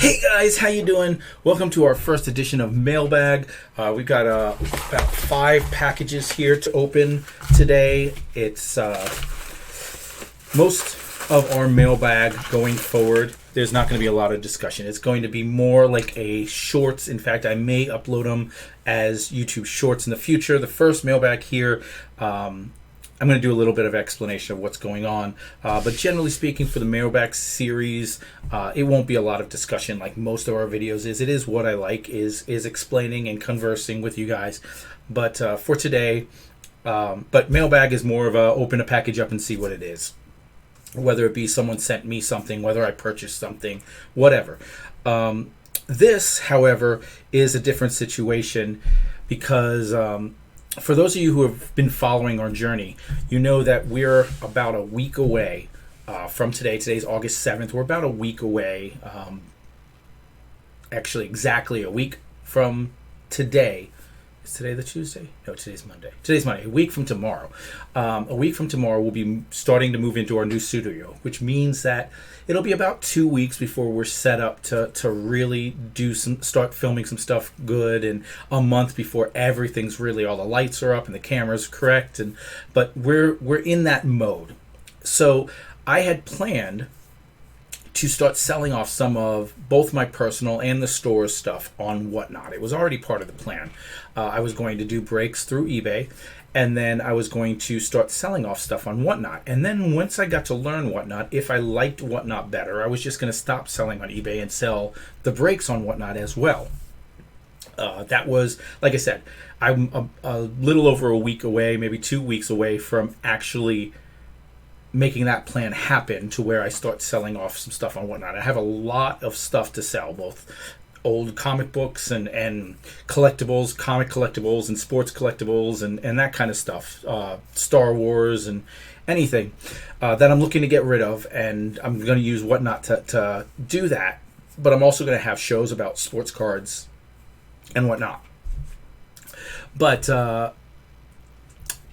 Hey guys, how you doing? Welcome to our first edition of Mailbag. We've got about 5 packages here to open today. It's most of our mailbag going forward. There's not going to be a lot of discussion. It's going to be more like a shorts. In fact, I may upload them as YouTube shorts in the future. The first mailbag here, I'm going to do a little bit of explanation of what's going on. But generally speaking, for the Mailbag series, it won't be a lot of discussion like most of our videos is. It is what I like, is explaining and conversing with you guys. But for today, but Mailbag is more of a open a package up and see what it is. Whether it be someone sent me something, whether I purchased something, whatever. This, however, is a different situation because... for those of you who have been following our journey, you know that we're about a week away from today. Today's August 7th. We're about a week away, actually exactly a week from today. Is today the Tuesday? No, today's Monday. Today's Monday. A week from tomorrow. A week from tomorrow, we'll be starting to move into our new studio, which means that it'll be about 2 weeks before we're set up to really start filming some stuff good, and a month before everything's really, all the lights are up and the camera's correct. But we're in that mode. So I had planned to start selling off some of both my personal and the store's stuff on Whatnot. It was already part of the plan. I was going to do breaks through eBay, and then I was going to start selling off stuff on Whatnot. And then once I got to learn Whatnot, if I liked Whatnot better, I was just going to stop selling on eBay and sell the breaks on Whatnot as well. That was, like I said, I'm a little over a week away, maybe 2 weeks away from actually making that plan happen to where I start selling off some stuff on Whatnot. I have a lot of stuff to sell, both old comic books and collectibles, comic collectibles and sports collectibles and that kind of stuff, Star Wars and anything that I'm looking to get rid of, and I'm going to use Whatnot to do that. But I'm also going to have shows about sports cards and whatnot. But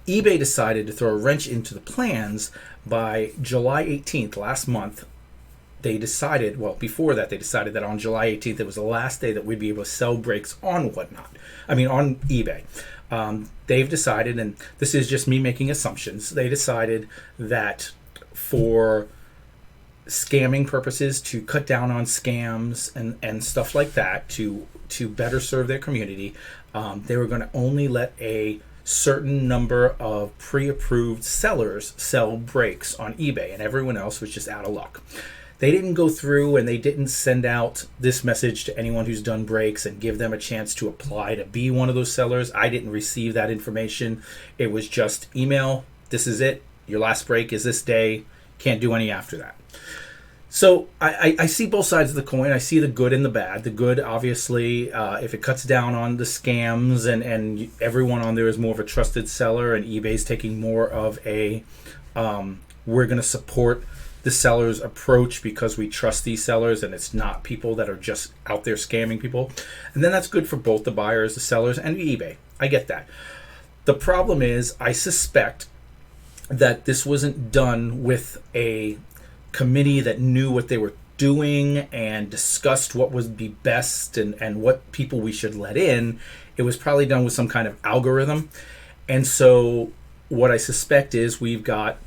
eBay decided to throw a wrench into the plans. By July 18th, last month, they decided, well, before that, they decided that on July 18th, it was the last day that we'd be able to sell breaks on Whatnot. I mean, on eBay. They've decided, and this is just me making assumptions, they decided that for scamming purposes, to cut down on scams and stuff like that, to better serve their community, they were going to only let a certain number of pre-approved sellers sell breaks on eBay, and everyone else was just out of luck. They didn't go through and they didn't send out this message to anyone who's done breaks and give them a chance to apply to be one of those sellers. I didn't receive that information. It was just email, this is it, your last break is this day, can't do any after that. So I see both sides of the coin. I see the good and the bad. The good, obviously, if it cuts down on the scams and everyone on there is more of a trusted seller, and eBay's taking more of a we're going to support the seller's approach because we trust these sellers and it's not people that are just out there scamming people. And then that's good for both the buyers, the sellers, and eBay. I get that. The problem is I suspect that this wasn't done with a committee that knew what they were doing and discussed what would be best and what people we should let in. It was probably done with some kind of algorithm. And so what I suspect is we've got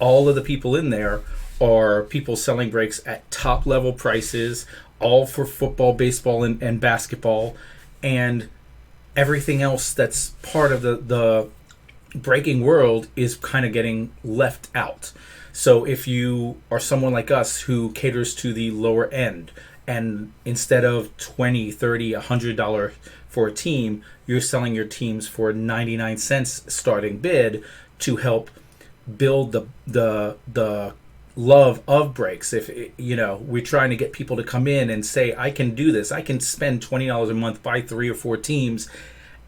all of the people in there are people selling breaks at top level prices, all for football, baseball, and basketball, and everything else that's part of the breaking world is kind of getting left out. So if you are someone like us who caters to the lower end, and instead of $20, $30, $100 for a team, you're selling your teams for 99 cents starting bid to help build the love of breaks. If we're trying to get people to come in and say, I can do this, I can spend $20 a month, buy 3 or 4 teams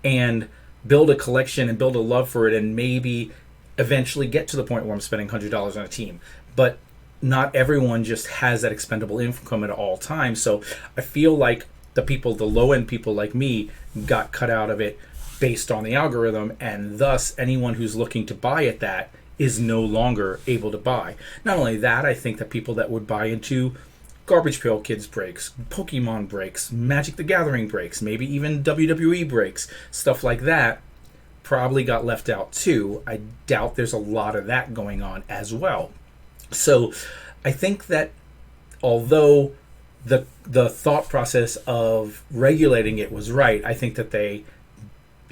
and build a collection and build a love for it, and maybe eventually get to the point where I'm spending $100 on a team. But not everyone just has that expendable income at all times. So I feel like the low end people like me got cut out of it based on the algorithm, and thus anyone who's looking to buy at that is no longer able to buy. Not only that, I think that people that would buy into Garbage Pail Kids breaks, Pokemon breaks, Magic the Gathering breaks, maybe even WWE breaks, stuff like that probably got left out too. I doubt there's a lot of that going on as well. So I think that although the thought process of regulating it was right, I think that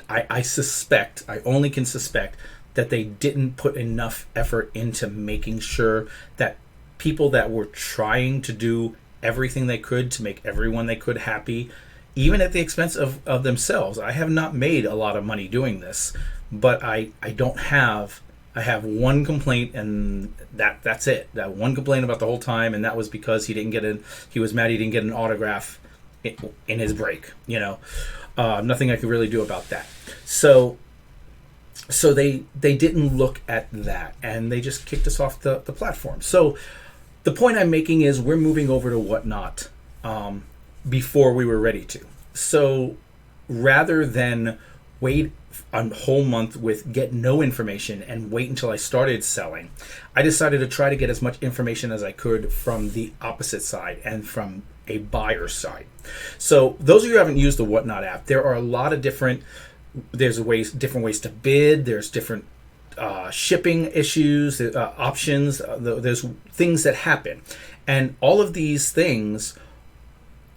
I suspect, I only can suspect, that they didn't put enough effort into making sure that people that were trying to do everything they could to make everyone they could happy, even at the expense of themselves. I have not made a lot of money doing this, but I have one complaint, and that's it. That one complaint about the whole time, and that was because he was mad he didn't get an autograph in his break. Nothing I could really do about that. So they didn't look at that, and they just kicked us off the platform. So the point I'm making is we're moving over to Whatnot before we were ready to. So rather than wait a whole month with get no information and wait until I started selling, I decided to try to get as much information as I could from the opposite side and from a buyer's side. So those of you who haven't used the Whatnot app, there are a lot of different ways to bid. There's different shipping issues, options. There's things that happen, and all of these things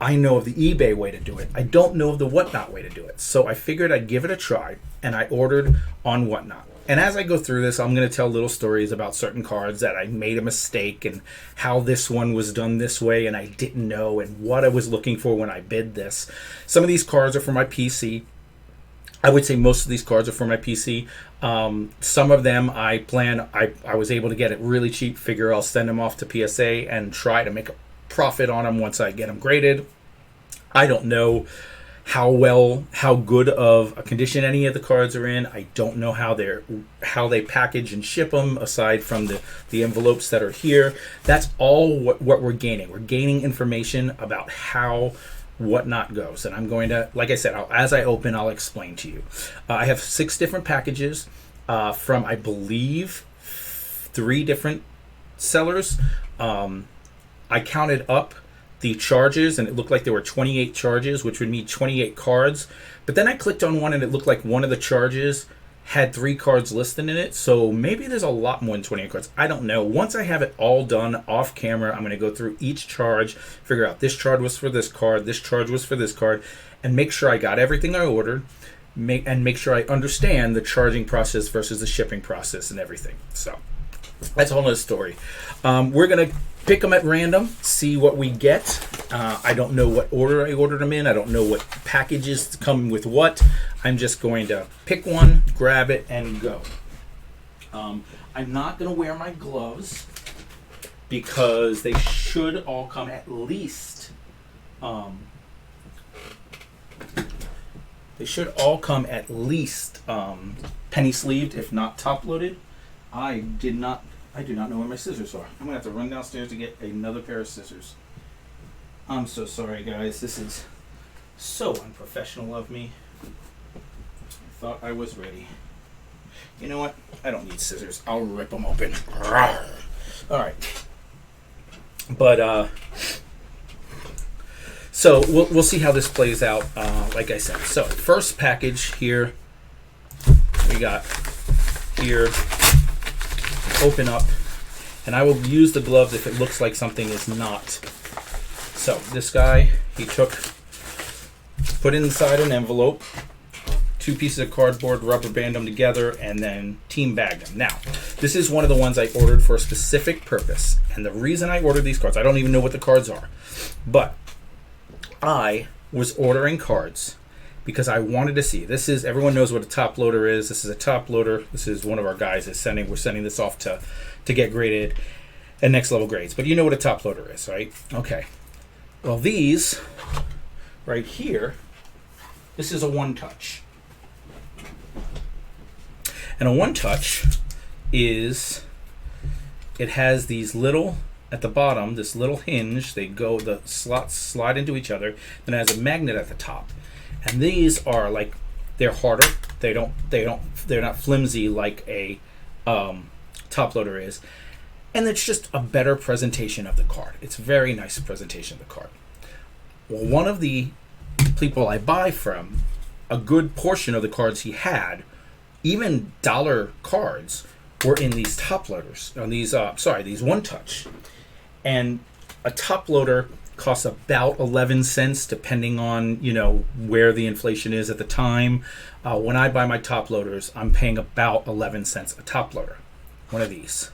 I know of the eBay way to do it. I don't know of the Whatnot way to do it. So I figured I'd give it a try, and I ordered on Whatnot. And as I go through this, I'm going to tell little stories about certain cards that I made a mistake and how this one was done this way and I didn't know, and what I was looking for when I bid this. Some of these cards are for my PC. I would say most of these cards are for my PC. Some of them I was able to get it really cheap. Figure I'll send them off to PSA and try to make a profit on them once I get them graded. I don't know how good of a condition any of the cards are in. I don't know how they package and ship them, aside from the envelopes that are here. That's all what we're gaining. We're gaining information about how Whatnot goes, and I'm going to, like I said, as I open, I'll explain to you. I have 6 different packages from, I believe, 3 different sellers. I counted up the charges, and it looked like there were 28 charges, which would mean 28 cards. But then I clicked on one, and it looked like one of the charges had 3 cards listed in it. So maybe there's a lot more than 28 cards. I don't know. Once I have it all done off camera, I'm going to go through each charge, figure out this charge was for this card, this charge was for this card, and make sure I got everything I ordered, make sure I understand the charging process versus the shipping process and everything. So that's a whole other story. We're going to pick them at random, see what we get. I don't know what order I ordered them in. I don't know what packages come with what. I'm just going to pick one, grab it, and go. I'm not going to wear my gloves because they should all come at least penny sleeved, if not top loaded. I do not know where my scissors are. I'm going to have to run downstairs to get another pair of scissors. I'm so sorry, guys. This is so unprofessional of me. I thought I was ready. You know what? I don't need scissors. I'll rip them open. Rawr. All right. But, so we'll see how this plays out, like I said. So, first package here, we got here. Open up, and I will use the gloves if it looks like something is not. So this guy, he put inside an envelope, 2 pieces of cardboard, rubber band them together, and then team bag them. Now, this is one of the ones I ordered for a specific purpose, and the reason I ordered these cards, I don't even know what the cards are, but I was ordering cards because I wanted to see. Everyone knows what a top loader is. This is a top loader. This is one of our guys we're sending this off to get graded and next level grades. But you know what a top loader is, right? Okay. Well, these right here, this is a one touch. And a one touch it has these little, at the bottom, this little hinge. The slots slide into each other. Then it has a magnet at the top. And these are they're harder. They're not flimsy like a top loader is. and it's just a better presentation of the card. It's a very nice presentation of the card. Well, one of the people I buy from, a good portion of the cards he had, even dollar cards, were in these top loaders, on these these one touch. And a top loader costs about 11 cents depending on, you know, where the inflation is at the time. When I buy my top loaders, I'm paying about 11 cents a top loader, one of these.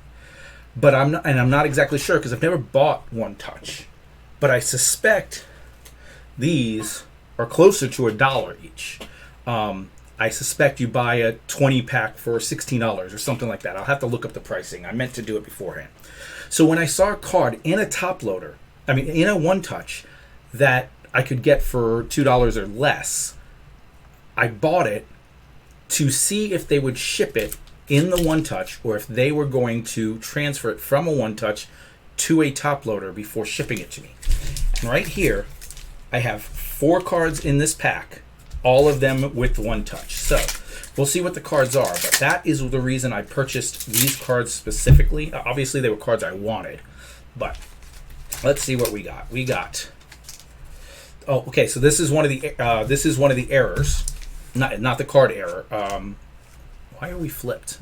But I'm not exactly sure because I've never bought one touch. But I suspect these are closer to $1 each. I suspect you buy a 20 pack for $16 or something like that. I'll have to look up the pricing. I meant to do it beforehand. So when I saw a card in a top loader, in a one touch, that I could get for $2 or less, I bought it to see if they would ship it in the one touch or if they were going to transfer it from a one touch to a top loader before shipping it to me. And right here, I have 4 cards in this pack, all of them with one touch. So we'll see what the cards are, but that is the reason I purchased these cards specifically. Obviously, they were cards I wanted, but let's see what we got. We got. Oh, okay. So this is one of the errors, not the card error. Why are we flipped?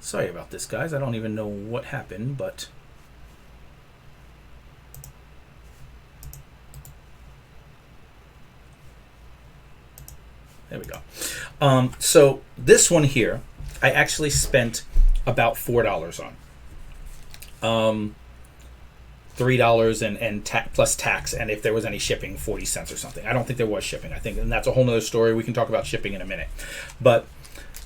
Sorry about this, guys. I don't even know what happened, but. There we go. So this one here, I actually spent about $4 on. $3 and plus tax, and if there was any shipping, 40 cents or something. I don't think there was shipping. I think, and that's a whole nother story. We can talk about shipping in a minute. But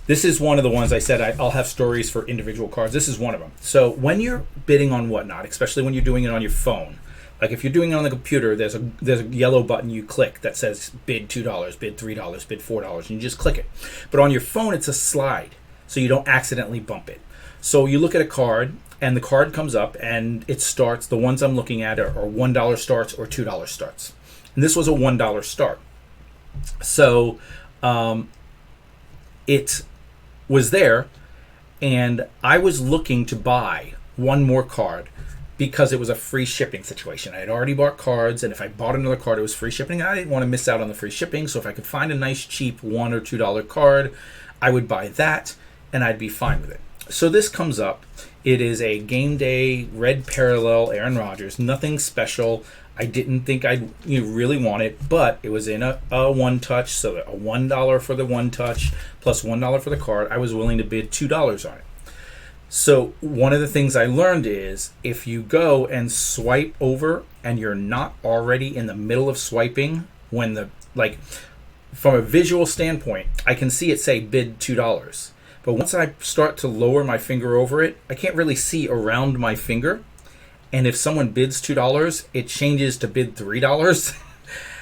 this is one of the ones I said I'll have stories for individual cards. This is one of them. So when you're bidding on whatnot, especially when you're doing it on your phone, like if you're doing it on the computer, there's a yellow button you click that says bid $2, bid $3, bid $4, and you just click it. But on your phone, it's a slide, so you don't accidentally bump it. So you look at a card, and the card comes up, and it starts. The ones I'm looking at are $1 starts or $2 starts. And this was a $1 start. So it was there, and I was looking to buy one more card because it was a free shipping situation. I had already bought cards, and if I bought another card, it was free shipping. I didn't want to miss out on the free shipping, so if I could find a nice, cheap $1 or $2 card, I would buy that, and I'd be fine with it. So this comes up. It is a game day red parallel Aaron Rodgers. Nothing special. I didn't think I'd really want it, but it was in a one touch, so a $1 for the one touch plus $1 for the card. I was willing to bid $2 on it. So one of the things I learned is if you go and swipe over and you're not already in the middle of swiping, when from a visual standpoint, I can see it say bid $2. But once I start to lower my finger over it, I can't really see around my finger. And if someone bids $2, it changes to bid $3.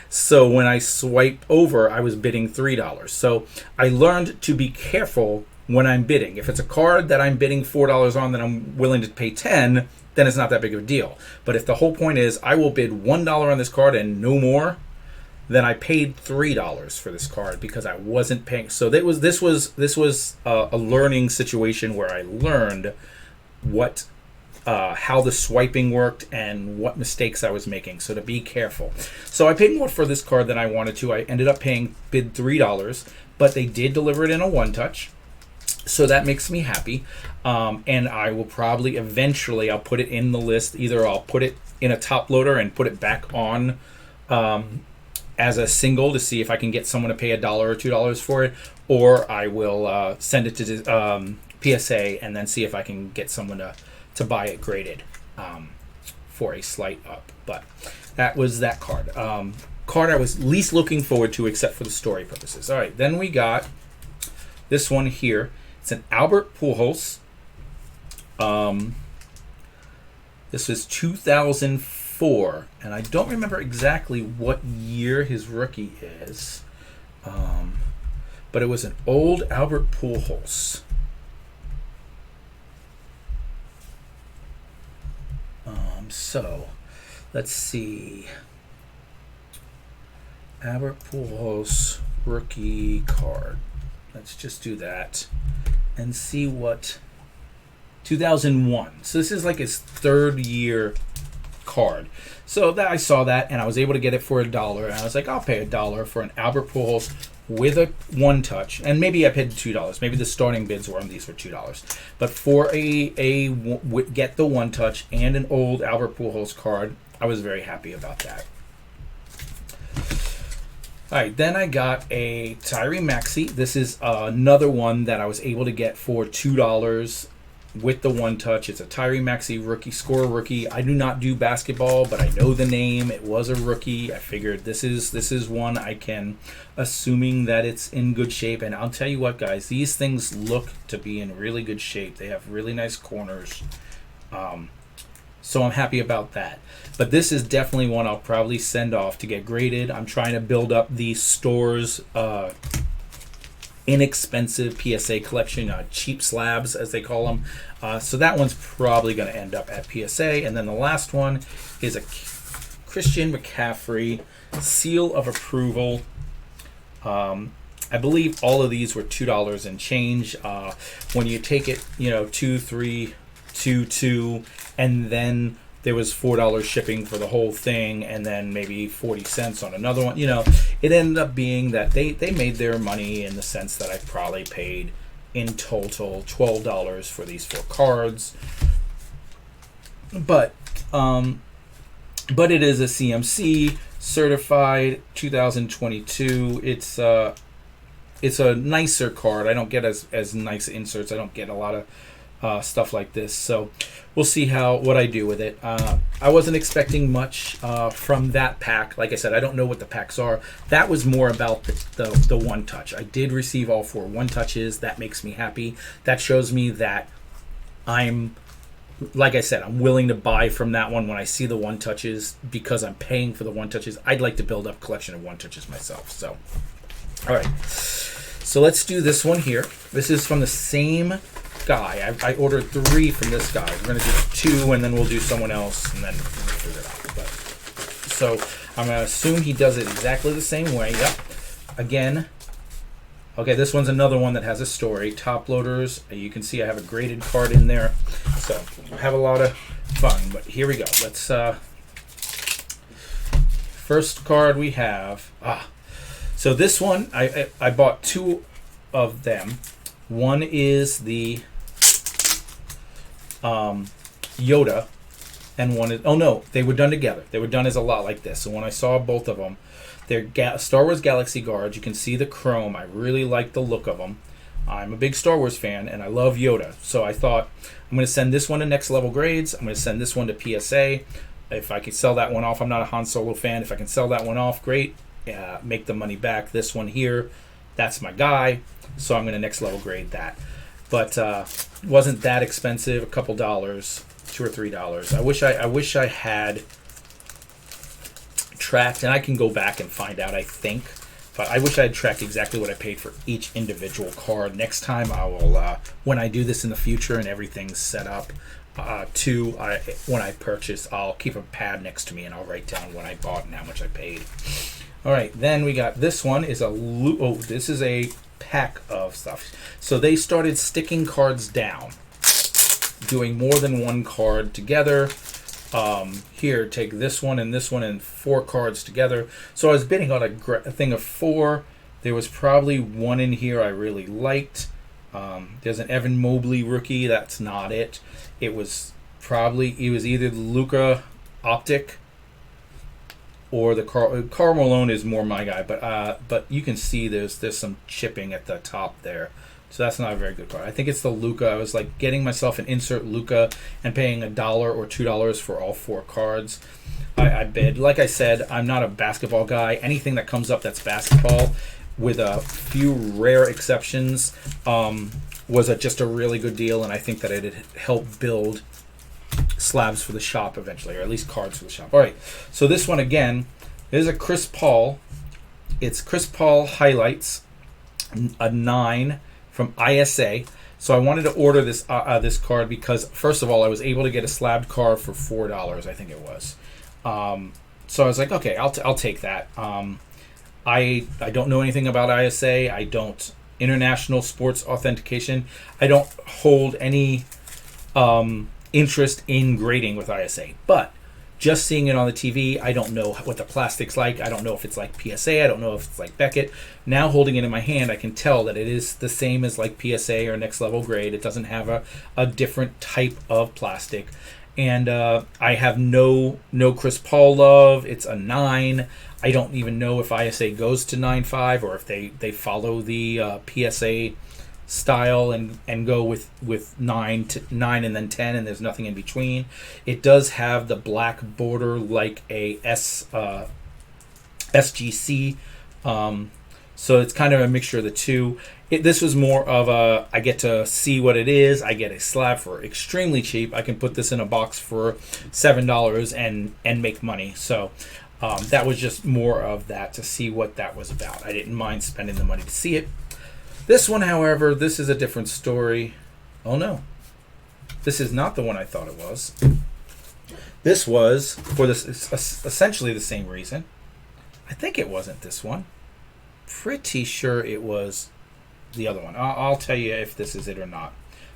So when I swipe over, I was bidding $3. So I learned to be careful when I'm bidding. If it's a card that I'm bidding $4 on that I'm willing to pay $10, then it's not that big of a deal. But if the whole point is I will bid $1 on this card and no more, then I paid $3 for this card because I wasn't paying. So this was a learning situation where I learned how the swiping worked and what mistakes I was making. So to be careful. So I paid more for this card than I wanted to. I ended up bid $3, but they did deliver it in a one touch. So that makes me happy. And I will probably eventually, I'll put it in the list. Either I'll put it in a top loader and put it back on as a single to see if I can get someone to pay $1 or $2 for it, or I will send it to PSA and then see if I can get someone to buy it graded for a slight up. But that was that card. Card I was least looking forward to except for the story purposes. All right, then we got this one here. It's an Albert Pujols. This was 2004, and I don't remember exactly what year his rookie is, but it was an old Albert Pujols. So let's see. Albert Pujols rookie card. Let's just do that and see what 2001. So this is like his third year card. So that I saw that, and I was able to get it for $1, and I was like, I'll pay $1 for an Albert Pujols with a one touch, and maybe I paid $2. Maybe the starting bids were on these for $2, but for a get the one touch and an old Albert Pujols card, I was very happy about that. All right, then I got a Tyree Maxey. This is another one that I was able to get for $2 with the one touch. It's a Tyree Maxey rookie, scorer rookie. I do not do basketball, but I know the name. It was a rookie. I figured this is one I can, assuming that it's in good shape. And I'll tell you what, guys, these things look to be in really good shape. They have really nice corners. So I'm happy about that. But this is definitely one I'll probably send off to get graded. I'm trying to build up the store's inexpensive PSA collection, cheap slabs as they call them. So that one's probably going to end up at PSA. And then the last one is a Christian McCaffrey seal of approval. I believe all of these were $2 and change. When you take it, 2, 3, 2, 2, and then there was $4 shipping for the whole thing, and then maybe 40 cents on another one. It ended up being that they made their money in the sense that I probably paid in total $12 for these 4 cards. But it is a CMC certified 2022. It's a nicer card. I don't get as nice inserts. I don't get a lot of stuff like this, so we'll see what I do with it. I wasn't expecting much from that pack. Like I said, I don't know what the packs are. That was more about the one touch. I did receive all 4 one touches. That makes me happy. That shows me that like I said, I'm willing to buy from that one when I see the one touches, because I'm paying for the one touches. I'd like to build up a collection of one touches myself. So, all right. So let's do this one here. This is from the same guy. I ordered 3 from this guy. We're going to do 2, and then we'll do someone else, and then we'll figure it out. But, so I'm going to assume he does it exactly the same way. Yep. Again. Okay, this one's another one that has a story. Top loaders. You can see I have a graded card in there. So I have a lot of fun. But here we go. Let's. First card we have. So this one, I bought 2 of them. One is the Yoda, and one is, oh no, they were done together. They were done as a lot like this. So when I saw both of them, they're Star Wars Galaxy Guards. You can see the chrome. I really like the look of them. I'm a big Star Wars fan, and I love Yoda. So I thought, I'm going to send this one to Next Level Grades. I'm going to send this one to PSA. If I can sell that one off, I'm not a Han Solo fan. If I can sell that one off, great. Make the money back. This one here, that's my guy. So I'm going to Next Level Grade that. But wasn't that expensive, a couple dollars, $2 or $3. I wish I had tracked, and I can go back and find out, I think. But I wish I had tracked exactly what I paid for each individual card. Next time I will, when I do this in the future and everything's set up, when I purchase, I'll keep a pad next to me and I'll write down what I bought and how much I paid. All right, then we got this one is this is a pack of stuff. So they started sticking cards down, doing more than one card together. Here, take this one and 4 cards together. So I was bidding on a thing of 4. There was probably one in here I really liked. There's an Evan Mobley rookie. That's not it. It was either the Luka Optic or the Karl Malone is more my guy. But you can see there's some chipping at the top there. So that's not a very good card. I think it's the Luka. I was like getting myself an insert Luka and paying $1 or $2 for all 4 cards. I bid. Like I said, I'm not a basketball guy. Anything that comes up that's basketball, with a few rare exceptions, was just a really good deal, and I think that it helped build slabs for the shop eventually, or at least cards for the shop. All right, so this one again is a Chris Paul. It's Chris Paul highlights, a 9 from ISA. So I wanted to order this card because, first of all, I was able to get a slabbed card for $4, I think it was. So I was like, okay, I'll take that. I don't know anything about ISA. I don't international sports authentication. I don't hold any interest in grading with ISA. But just seeing it on the TV, I don't know what the plastic's like. I don't know if it's like PSA. I don't know if it's like Beckett. Now holding it in my hand, I can tell that it is the same as like PSA or next level grade. It doesn't have a different type of plastic. And I have no Chris Paul love. It's a 9. I don't even know if ISA goes to 9.5 or if they follow the PSA style and go with 9 and then 10, and there's nothing in between. It does have the black border like a SGC, so it's kind of a mixture of the two. This was more of a, I get to see what it is. I get a slab for extremely cheap. I can put this in a box for $7 and make money. So that was just more of that, to see what that was about. I didn't mind spending the money to see it. This one, however, this is a different story. Oh no, this is not the one I thought it was. This was for this essentially the same reason. I think it wasn't this one. Pretty sure it was the other one. I'll tell you if this is it or not.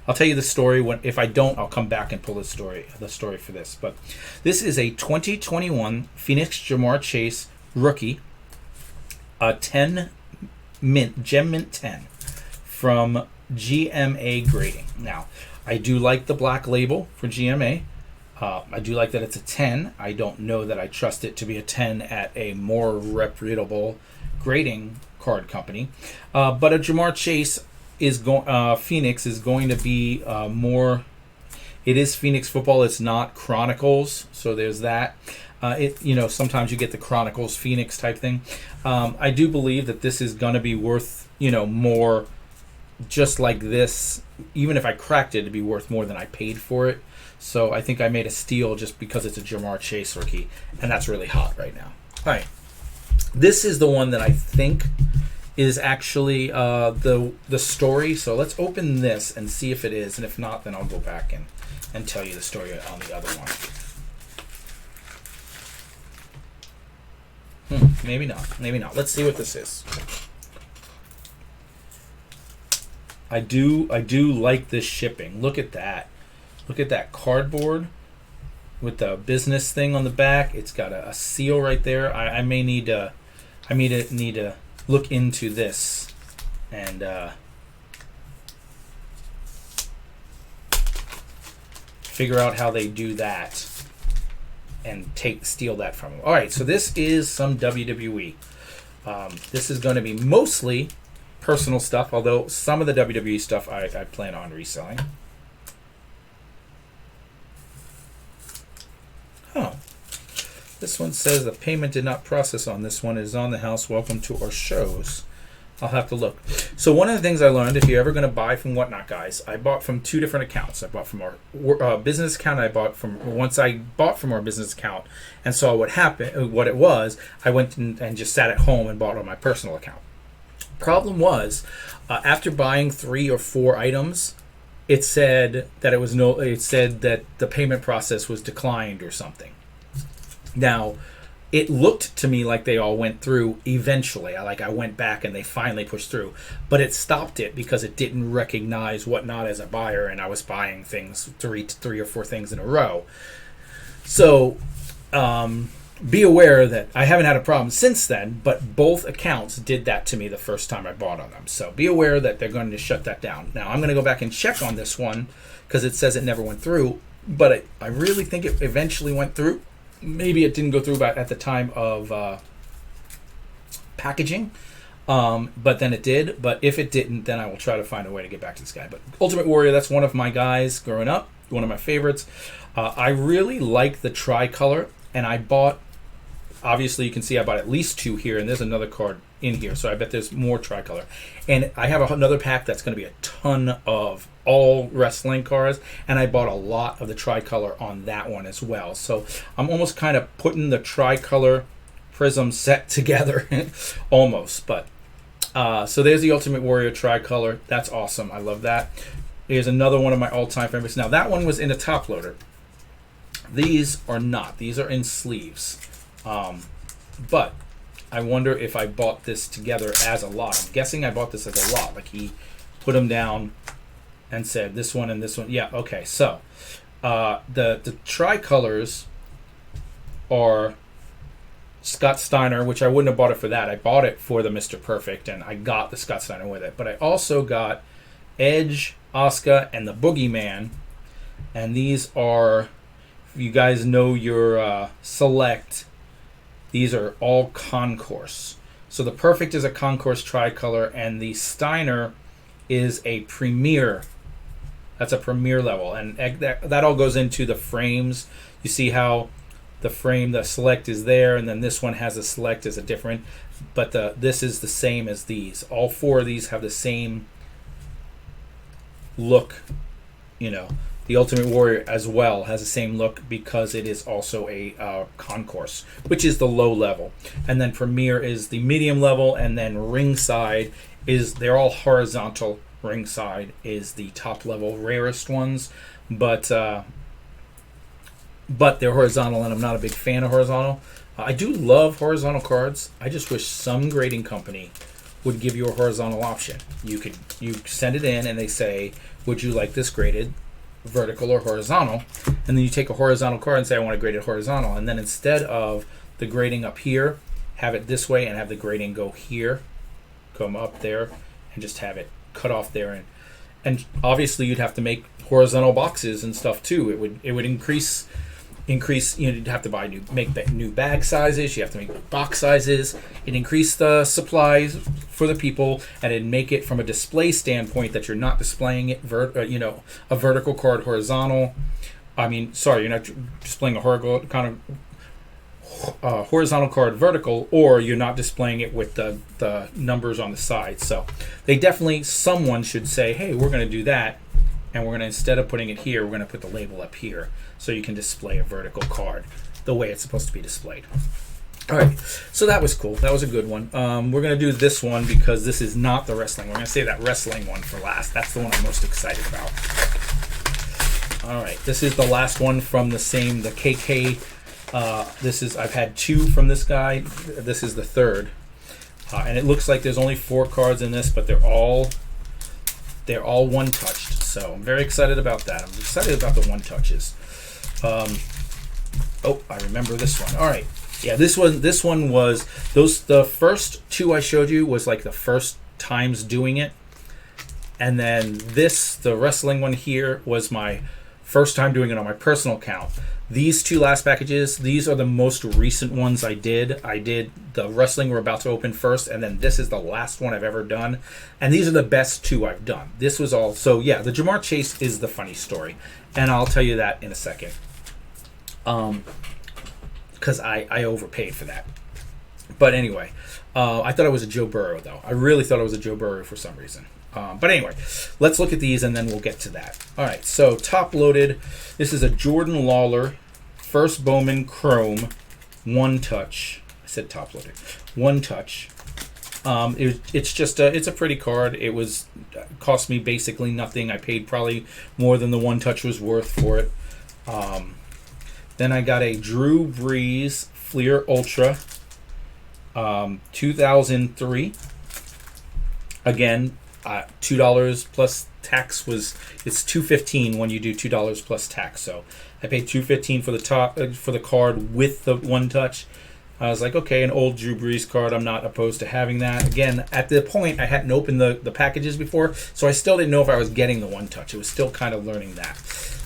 I'll tell you the story. If I don't, I'll come back and pull the story for this. But this is a 2021 Phoenix Jamar Chase rookie, a 10 mint, Gem Mint 10 from GMA Grading. Now, I do like the black label for GMA. I do like that it's a 10. I don't know that I trust it to be a 10 at a more reputable grading card company. But a Jamar Chase is Phoenix is going to be more. It is Phoenix football. It's not Chronicles, so there's that. Sometimes you get the Chronicles Phoenix type thing. I do believe that this is going to be worth more, just like this. Even if I cracked it, it'd be worth more than I paid for it. So I think I made a steal just because it's a Jamar Chase rookie, and that's really hot right now. All right, this is the one that I think is actually the story. So let's open this and see if it is, and if not, then I'll go back and tell you the story on the other one. Maybe not. Let's see what this is. I do like this shipping. Look at that. Look at that cardboard with the business thing on the back. It's got a seal right there. I may need to look into this and figure out how they do that and steal that from them. All right, so this is some WWE. This is going to be mostly personal stuff, although some of the WWE stuff I plan on reselling. Oh, this one says the payment did not process on this one. It is on the house. Welcome to our shows. I'll have to look. So one of the things I learned, if you're ever going to buy from Whatnot Guys, I bought from 2 different accounts. I bought from our business account. Once I bought from our business account and saw what it was, I went and just sat at home and bought on my personal account. Problem was, after buying 3 or 4 items, it said that the payment process was declined or something. Now, it looked to me like they all went through eventually. I went back and they finally pushed through, but it stopped it because it didn't recognize Whatnot as a buyer, and I was buying things 3 or 4 things in a row. So, be aware that I haven't had a problem since then, but both accounts did that to me the first time I bought on them. So be aware that they're going to shut that down. Now, I'm going to go back and check on this one because it says it never went through, but I really think it eventually went through. Maybe it didn't go through at the time of packaging, but then it did. But if it didn't, then I will try to find a way to get back to this guy. But Ultimate Warrior, that's one of my guys growing up, one of my favorites. I really like the tricolor, and I bought, obviously you can see I bought at least 2 here, and there's another card in here, so I bet there's more tricolor. And I have another pack that's going to be a ton of all wrestling cards, and I bought a lot of the tricolor on that one as well. So I'm almost kind of putting the tricolor prism set together almost. But so there's the Ultimate Warrior tricolor. That's awesome. I love that. Here's another one of my all-time favorites. Now that one was in a top loader. These are not. These are in sleeves. But I wonder if I bought this together as a lot. I'm guessing I bought this as a lot. Like he put them down and said this one and this one. Yeah, okay. So the tricolors are Scott Steiner, which I wouldn't have bought it for that. I bought it for the Mr. Perfect, and I got the Scott Steiner with it. But I also got Edge, Asuka, and the Boogeyman. And these are, if you guys know your Select, these are all Concourse. So the Perfect is a Concourse tricolor, and the Steiner is a Premier. That's a Premier level. And that all goes into the frames. You see how the frame, the Select is there, and then this one has a Select as a different, but this is the same as these. All four of these have the same look. The Ultimate Warrior as well has the same look because it is also a Concourse, which is the low level. And then Premier is the medium level, and then Ringside they're all horizontal. Ringside is the top level, rarest ones, but they're horizontal, and I'm not a big fan of horizontal. I do love horizontal cards. I just wish some grading company would give you a horizontal option. You send it in, and they say, would you like this graded vertical or horizontal? And then you take a horizontal card and say, I want to grade it horizontal. And then instead of the grading up here, have it this way and have the grading go here, come up there, and just have it cut off there. And obviously you'd have to make horizontal boxes and stuff too. It would increase. You'd have to make new bag sizes. You have to make box sizes. It increased the supplies for the people, and it'd make it from a display standpoint that you're not displaying it a vertical card horizontal. You're not displaying a horizontal card vertical, or you're not displaying it with the numbers on the side. So someone should say, hey, we're going to do that, and we're going to, instead of putting it here, we're going to put the label up here, so you can display a vertical card the way it's supposed to be displayed. All right, so that was cool. That was a good one. We're going to do this one because this is not the wrestling. We're going to save that wrestling one for last. That's the one I'm most excited about. All right, this is the last one from the KK. I've had two from this guy. This is the third. And it looks like there's only 4 cards in this, but they're all one-touched. So I'm very excited about that. I'm excited about the one-touches. I remember this one. All right. Yeah, this one was the first 2 I showed you was like the first times doing it. And then the wrestling one here was my first time doing it on my personal account. These 2 last packages, these are the most recent ones I did. I did the wrestling we're about to open first, and then this is the last one I've ever done. And these are the best 2 I've done. This was all... So, yeah, the Jamar Chase is the funny story. And I'll tell you that in a second. Because I overpaid for that. But anyway, I thought it was a Joe Burrow, though. I really thought it was a Joe Burrow for some reason. But anyway, let's look at these and then we'll get to that. All right, so top loaded. This is a Jordan Lawler First Bowman Chrome one touch. I said top loaded. One touch. It's a pretty card. It cost me basically nothing. I paid probably more than the one touch was worth for it. Then I got a Drew Brees Fleer Ultra 2003. Again, $2 plus tax it's $2.15 when you do $2 plus tax. So I paid $2.15 for the card with the one touch. I was like, okay, an old Drew Brees card. I'm not opposed to having that. Again, at the point I hadn't opened the packages before, so I still didn't know if I was getting the one touch. It was still kind of learning that.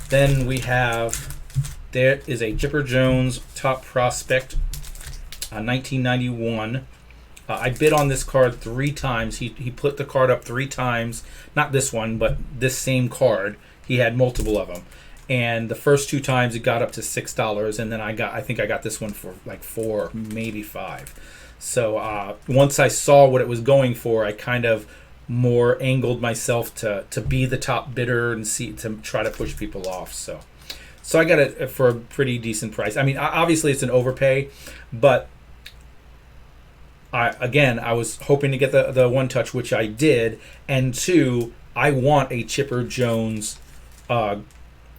Then there is a Chipper Jones Top Prospect 1991. I bid on this card 3 times. He put the card up 3 times. Not this one, but this same card. He had multiple of them. And the first 2 times it got up to $6, and then I think I got this one for like 4, maybe 5. So once I saw what it was going for, I kind of more angled myself to be the top bidder and to try to push people off. So I got it for a pretty decent price. I mean, obviously it's an overpay, but I was hoping to get the one touch, which I did, and 2, I want a Chipper Jones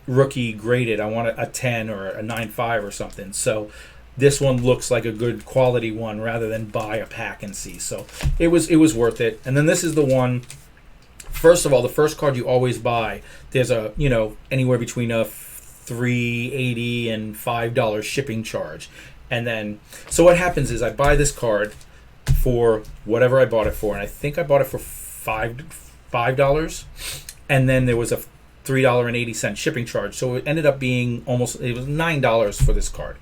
rookie graded. I want a 10 or a 9.5 or something. So this one looks like a good quality one rather than buy a pack and see. So it was worth it. And then this is the one First of all, the first card you always buy, there's a, anywhere between a $3.80 and $5 shipping charge. And then, so what happens is I buy this card for whatever I bought it for, and I think I bought it for $5, and then there was a $3.80 shipping charge. So it ended up being it was $9 for this card.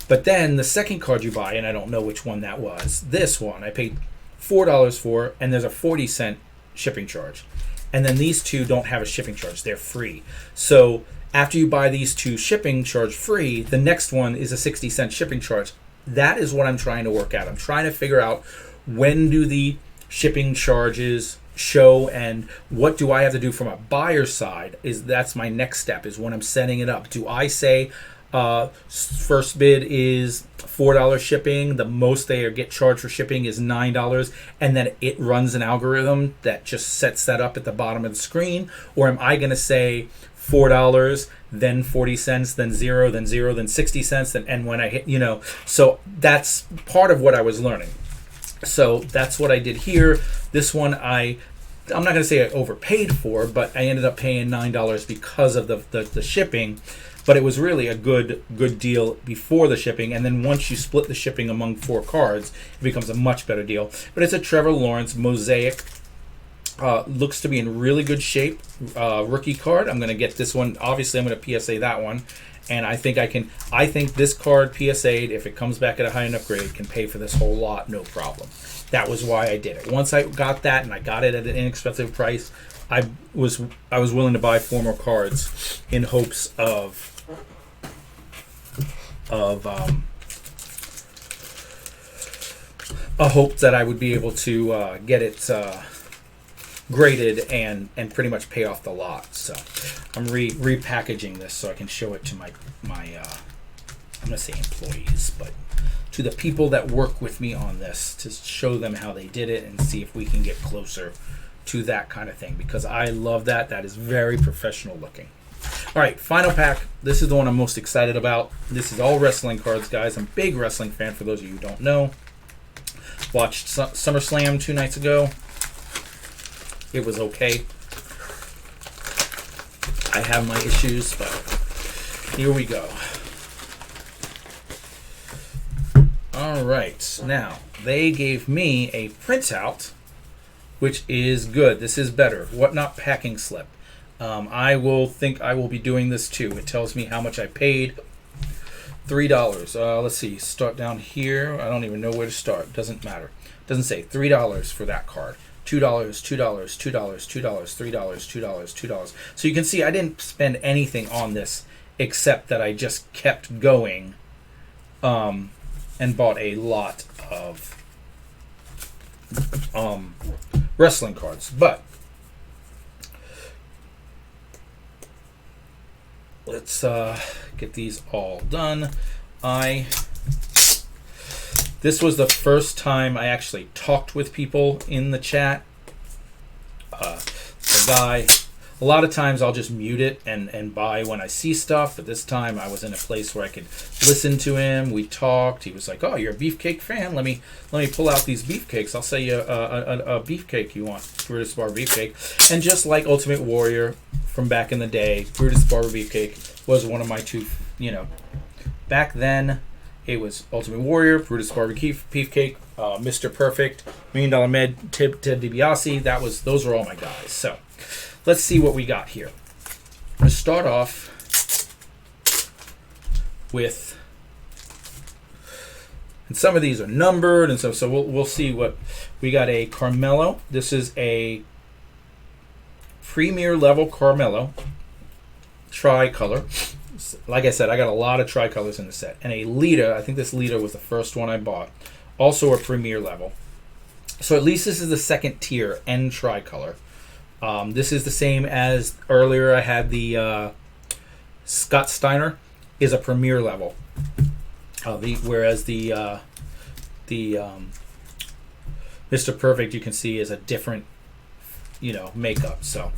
But then the second card you buy, and I don't know which one that was, this one I paid $4 for, and there's a 40-cent shipping charge. And then these two don't have a shipping charge. They're free. So after you buy these two shipping charge free, the next one is a 60-cent shipping charge. That is what I'm trying to work out. I'm trying to figure out, when do the shipping charges show, and what do I have to do from a buyer side? That's my next step, is when I'm setting it up. Do I say first bid is $4 shipping, the most they get charged for shipping is $9, and then it runs an algorithm that just sets that up at the bottom of the screen? Or am I going to say $4, then 40 cents, then 0, then 0, then 60 cents, and when I hit, so that's part of what I was learning. So that's what I did here. This one I'm not going to say I overpaid for, but I ended up paying $9 because of the shipping. But it was really a good deal before the shipping, and then once you split the shipping among 4 cards, it becomes a much better deal. But it's a Trevor Lawrence Mosaic. Looks to be in really good shape. Rookie card. I'm going to get this one. Obviously, I'm going to PSA that one, and I think this card PSA'd, if it comes back at a high enough grade, can pay for this whole lot, no problem. That was why I did it. Once I got that, and I got it at an inexpensive price, I was willing to buy 4 more cards in hopes of a hope that I would be able to get it graded and pretty much pay off the lot. So I'm repackaging this so I can show it to my I'm going to say employees, but to the people that work with me on this, to show them how they did it and see if we can get closer to that kind of thing, because I love that. That is very professional looking. All right, final pack. This is the one I'm most excited about. This is all wrestling cards, guys. I'm a big wrestling fan, for those of you who don't know. Watched SummerSlam 2 nights ago. It was okay. I have my issues, but here we go. All right, now they gave me a printout, which is good. This is better. Whatnot packing slip. I will be doing this too. It tells me how much I paid. $3. Let's see. Start down here. I don't even know where to start. Doesn't matter. Doesn't say. $3 for that card. $2, $2, $2, $2, $3, $2, $2. So you can see I didn't spend anything on this except that I just kept going and bought a lot of wrestling cards. But let's get these all done. This was the first time I actually talked with people in the chat. The guy, a lot of times I'll just mute it and buy when I see stuff, but this time I was in a place where I could listen to him. We talked. He was like, "Oh, you're a beefcake fan? Let me pull out these beefcakes. I'll sell you a beefcake you want, Brutus Barber beefcake." And just like Ultimate Warrior from back in the day, Brutus Barber beefcake was one of my two. Back then it was Ultimate Warrior, Brutus Barber beefcake, Mr. Perfect, $1 Million Med, Ted DiBiase. Those were all my guys. So let's see what we got here. I'm going to start off with, and some of these are numbered, and so we'll see what we got. A Carmelo. This is a premier level Carmelo tricolor. Like I said, I got a lot of tricolors in the set. And a Lita. I think this Lita was the first one I bought. Also a premier level. So at least this is the second tier N tricolor. This is the same as earlier I had the Scott Steiner is a premier level. Whereas the Mr. Perfect, you can see, is a different makeup. So,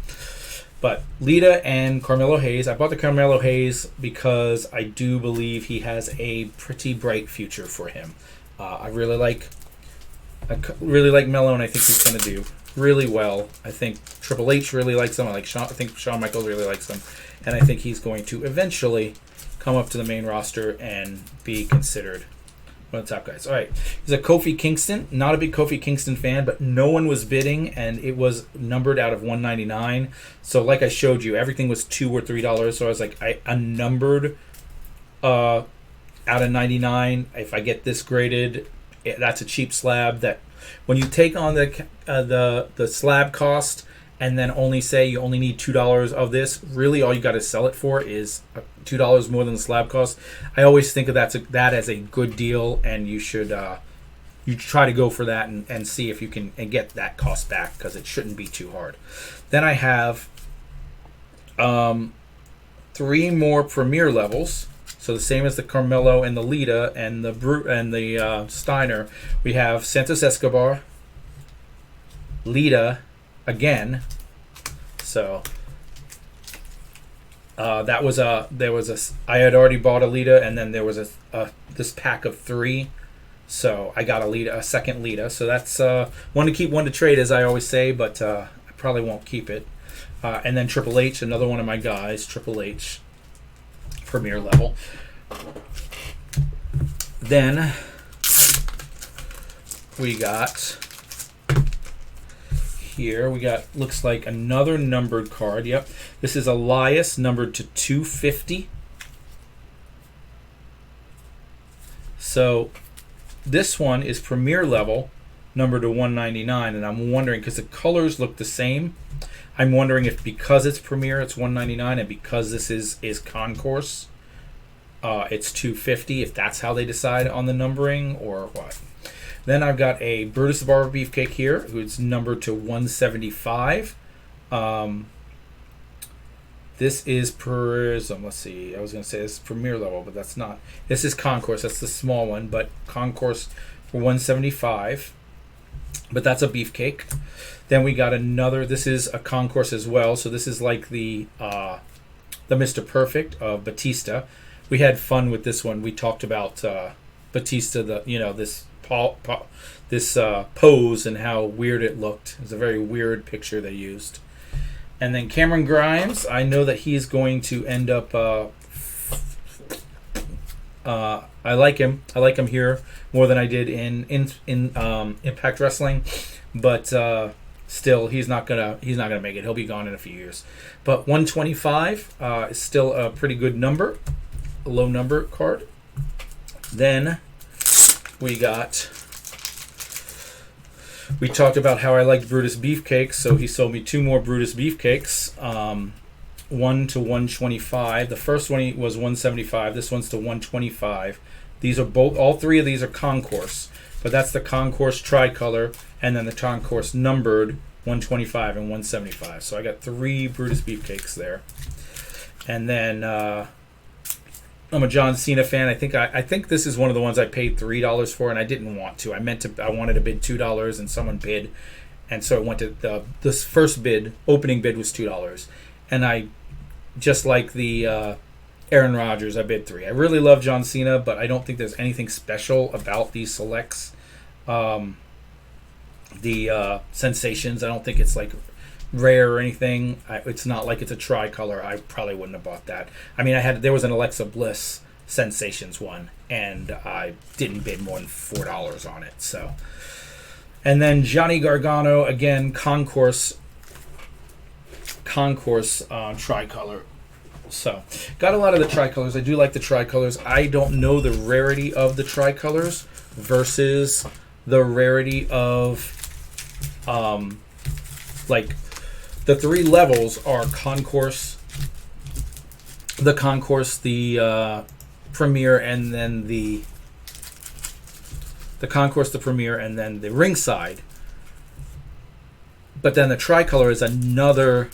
but Lita and Carmelo Hayes. I bought the Carmelo Hayes because I do believe he has a pretty bright future for him. I really like Melo, and I think he's going to do really well. I think Triple H really likes him. I think Shawn Michaels really likes him, and I think he's going to eventually come up to the main roster and be considered one of the top guys. All right, he's a Kofi Kingston. Not a big Kofi Kingston fan, but no one was bidding, and it was numbered out of $199. So, like I showed you, everything was $2 or $3. So I was like, I numbered out of 99. If I get this graded, that's a cheap slab. That when you take on the slab cost and then only say you only need $2 of this, really all you got to sell it for is $2 more than the slab cost. I always think of that as a good deal, and you should you try to go for that and see if you can and get that cost back, because it shouldn't be too hard. Then I have 3 more Premier levels. So the same as the Carmelo and the Lita and the Steiner. We have Santos Escobar, Lita again. So I had already bought a Lita, and then there was this pack of 3. So I got a second Lita. So that's one to keep, one to trade, as I always say, but I probably won't keep it. And then Triple H, another one of my guys, Triple H, Premier level. Then we got here, looks like another numbered card. Yep, this is Elias, numbered to 250. So this one is Premier level, numbered to 199, and I'm wondering, because the colors look the same, I'm wondering if because it's Premier it's 199, and because this is Concourse it's 250, if that's how they decide on the numbering or what. Then I've got a Brutus the Barber Beefcake here, who's numbered to 175. This is Prism. Let's see. I was going to say this is Premier level, but that's not. This is Concourse. That's the small one, but Concourse for 175. But that's a beefcake. Then we got another. This is a Concourse as well. So this is like the Mr. Perfect of Batista. We had fun with this one. We talked about Batista, this pose and how weird it looked. It was a very weird picture they used. And then Cameron Grimes, I know that he's going to end up. I like him. I like him here more than I did in Impact Wrestling, but still, he's not gonna make it. He'll be gone in a few years. But 125 is still a pretty good number, a low number card. Then we talked about how I liked Brutus Beefcakes, so he sold me 2 more Brutus Beefcakes, 1 to 125. The first one was 175. This one's to 125. These are all 3 of these are Concourse, but that's the Concourse tricolor, and then the Concourse numbered 125 and 175. So I got 3 Brutus Beefcakes there. And then I'm a John Cena fan. I think this is one of the ones I paid $3 for, and I didn't want to. I wanted to bid $2, and someone bid, and so it went to this first bid. Opening bid was $2, and I just like the Aaron Rodgers. I bid $3. I really love John Cena, but I don't think there's anything special about these selects. The Sensations. I don't think it's like rare or anything. It's not like it's a tricolor. I probably wouldn't have bought that. I mean, there was an Alexa Bliss Sensations one, and I didn't bid more than $4 on it. So, and then Johnny Gargano again, Concourse tricolor. So, got a lot of the tricolors. I do like the tricolors. I don't know the rarity of the tricolors versus the rarity of like. The 3 levels are Concourse, the Premier, and then the Concourse, the Premier, and then the ringside. But then the tricolor is another.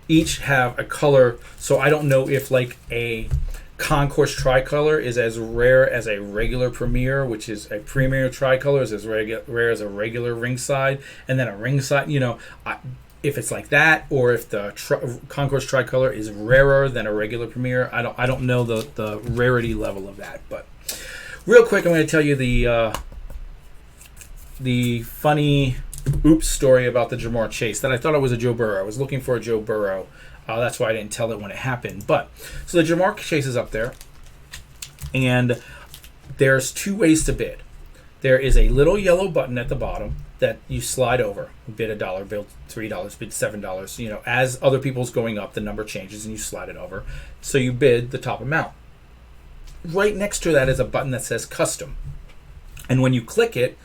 Each have a color, so I don't know if like a Concourse tricolor is as rare as a regular Premier, which is a Premier tricolor is as rare as a regular ringside, and then a ringside. If it's like that, or if the Concourse tricolor is rarer than a regular Premier, I don't know the rarity level of that. But real quick, I'm going to tell you the funny oops story about the Jamar Chase that I thought it was a Joe Burrow. I was looking for a Joe Burrow. That's why I didn't tell it when it happened. But so the Jamar Chase is up there, and there's two ways to bid. There is a little yellow button at the bottom that you slide over. Bid $1, bid $3, bid $7. You know, as other people's going up, the number changes and you slide it over. So you bid the top amount. Right next to that is a button that says custom. And when you click it,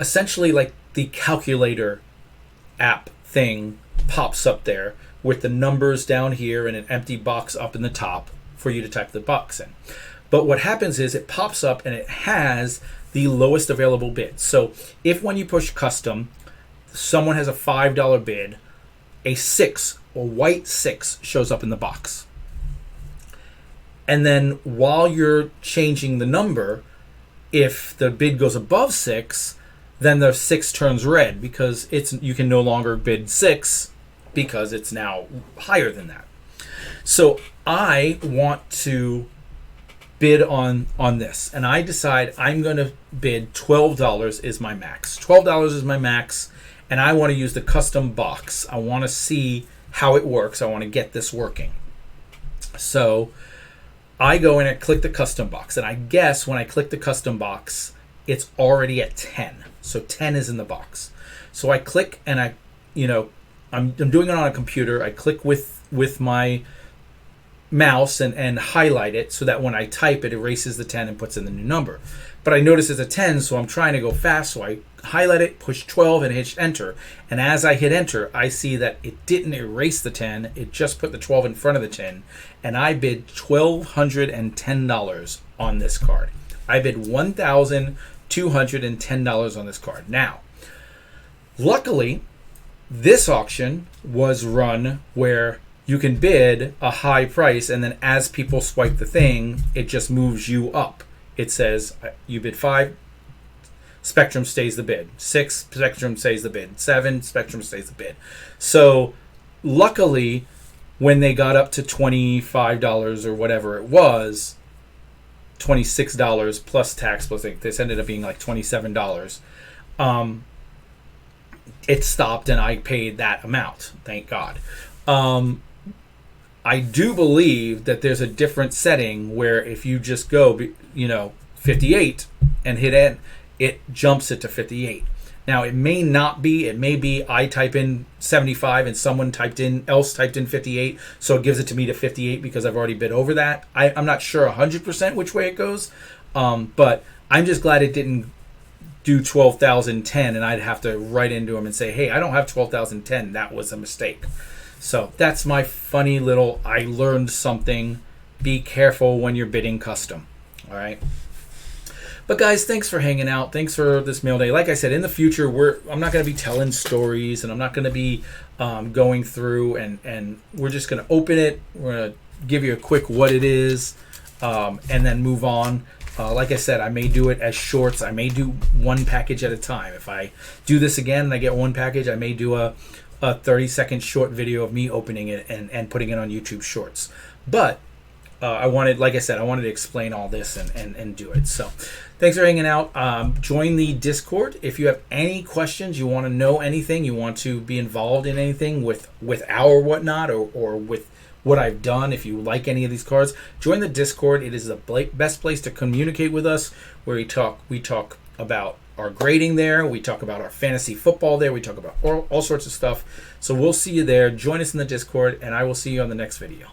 essentially like the calculator app thing pops up there with the numbers down here and an empty box up in the top for you to type the box in. But what happens is it pops up and it has the lowest available bid. So if when you push custom, someone has a $5 bid, a 6 or white 6 shows up in the box. And then while you're changing the number, if the bid goes above 6, then the 6 turns red because you can no longer bid 6 because it's now higher than that. So I want to bid on this, and I decide I'm going to bid $12 is my max. $12 is my max, and I want to use the custom box. I want to see how it works. I want to get this working. So I go in and click the custom box, and I guess when I click the custom box, it's already at 10. So 10 is in the box. So I click, and I'm doing it on a computer. I click with my mouse and highlight it so that when I type it erases the 10 and puts in the new number. But I notice it's a 10, so I'm trying to go fast, so I highlight it, push 12, and hit enter. And as I hit enter, I see that it didn't erase the 10, it just put the 12 in front of the 10, and I bid $1,210 on this card. I bid $1,210 on this card. Now, luckily, this auction was run where you can bid a high price, and then as people swipe the thing, it just moves you up. It says you bid 5, Spectrum stays the bid. 6, Spectrum stays the bid. 7, Spectrum stays the bid. So luckily, when they got up to $25 or whatever it was, $26 plus tax plus this ended up being like $27. It stopped and I paid that amount. Thank God. I do believe that there's a different setting where if you just go, 58 and hit end, it jumps it to 58. Now, it may not be. It may be I type in 75 and someone typed in 58, so it gives it to me to 58 because I've already bid over that. I'm not sure 100% which way it goes, but I'm just glad it didn't do 12,010 and I'd have to write into them and say, hey, I don't have 12,010. That was a mistake. So that's my funny little I learned something. Be careful when you're bidding custom. All right. But guys, thanks for hanging out. Thanks for this mail day. Like I said, in the future, I'm not going to be telling stories, and I'm not going to be going through and we're just going to open it. We're going to give you a quick what it is, and then move on. Like I said, I may do it as shorts. I may do one package at a time. If I do this again and I get one package, I may do a 30-second short video of me opening it and putting it on YouTube Shorts. But I wanted to explain all this and do it. So thanks for hanging out. Join the Discord. If you have any questions, you want to know anything, you want to be involved in anything with our whatnot or with what I've done, if you like any of these cards, join the Discord. It is the best place to communicate with us, where we talk about our grading there, we talk about our fantasy football there, we talk about all sorts of stuff. So we'll see you there. Join us in the Discord, and I will see you on the next video.